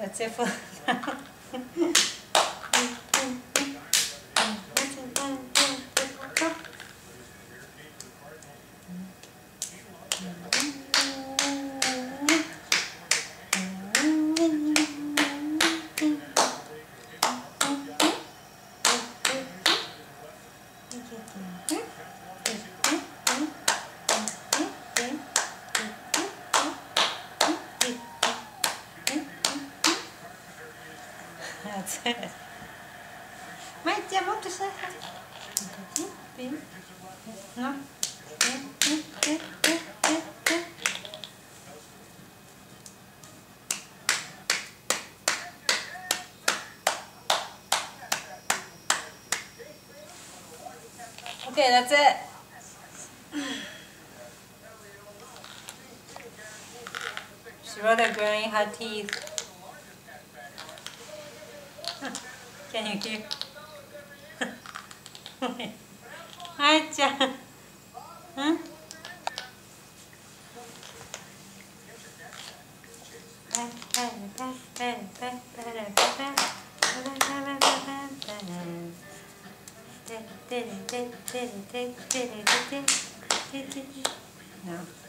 That's it for now. That's it. まいちゃんもっとしなさい。の。Okay, that's it. She's rather growing her teeth. Can you hear? Hi, Chan. Huh? No.